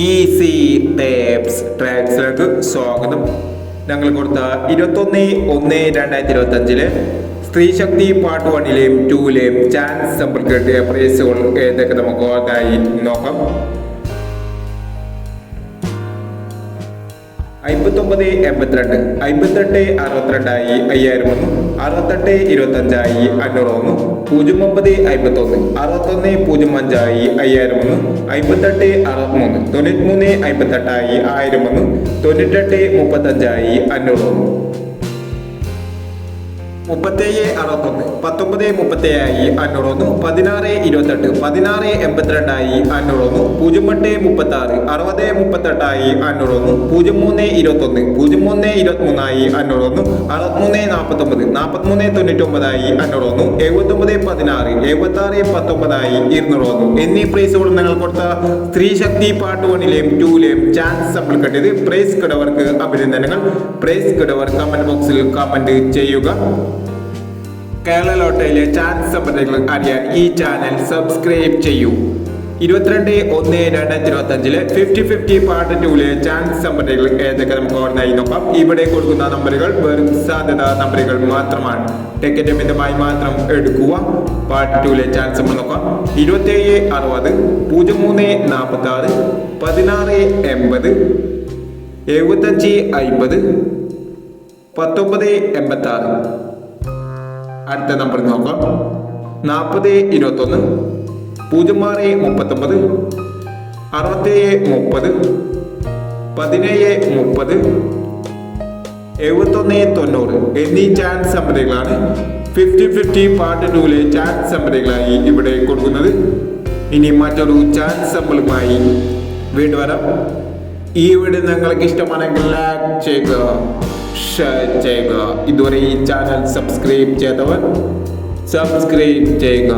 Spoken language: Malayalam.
ഈസി ടേപ്സ് ട്രാക്സിലേക്ക് സ്വാഗതം. ഞങ്ങൾ കൊടുത്ത 21/1/2025 സ്ത്രീശക്തി പാർട്ട് 1ലെയും 2ലെയും ചാൻസ് സമ്പിൾ കിട്ടിയ പ്രൈസുകൾ ഏതൊക്കെ നമുക്ക് ഓർത്തായി നോക്കാം. 59/82, 58/62 5001, 68/25 501, 09/51, 61/05 5001, 58/63, 93/58 1001, 98/35 501, 37/61, 19/37 501, 16/28, 16/82 501, 08/36, 60/38 501, 03/21, 03/23 501, 63/49, 43/99 501, 79/16, 76/19 201 എന്നീ പ്രൈസുകൾ നിങ്ങൾ കൊടുത്ത സ്ത്രീശക്തി പാർട്ട് 1ലെയും 2ലെയും ചാൻസ് സമ്പിൾ കിട്ടിയത്. പ്രൈസ് കിടവർക്ക് അഭിനന്ദനങ്ങൾ. പ്രൈസ് കിടവർ കമന്റ് ബോക്സിൽ കമന്റ് ചെയ്യുക. കേരള ലോട്ടറിയിലെ ചാൻസ് സമ്പ്രദായങ്ങൾ അറിയാൻ ഈ ചാനൽ സബ്സ്ക്രൈബ് ചെയ്യൂ. 22/1/2025 50-50 പാർട്ട് 2ലെ ചാൻസ് സമ്പ്രദായങ്ങൾ ഏതൊക്കെ നമുക്ക് ഓർമ്മയായി നോക്കാം. ഇവിടെ കൊടുക്കുന്ന നമ്പറുകൾ വെറും സാധ്യത നമ്പറുകൾ മാത്രമാണ്. ടിക്കറ്റ് മിതമായി മാത്രം എടുക്കുക. പാർട്ട് 2ലെ ചാൻസ് നമ്മൾ നോക്കാം. 27/60, 03/46, 16/80, 75/50, 19/86. അടുത്ത നമ്പർ നോക്കാം. 40/21, 06/39, 67/30, 17/30, 71/90 എന്നീ ചാൻസ് സമ്പ്രദായങ്ങളാണ് 50-50 പാർട്ട് 2ലെ ചാൻസ് സമ്പ്രദായങ്ങളായി ഇവിടെ കൊടുക്കുന്നത്. ഇനി മറ്റൊരു ചാൻസ് സമ്പിളുമായി വീണ്ടും വരാം. ഈ വീഡിയോ നിങ്ങൾക്ക് ഇഷ്ടമാണെങ്കിൽ ലൈക്ക് ചെയ്യുക, ഷെയർ ചെയ്യുക. ഇതുവരെ ഈ ചാനൽ സബ്സ്ക്രൈബ് ചെയ്തവർ സബ്സ്ക്രൈബ് ചെയ്യുക.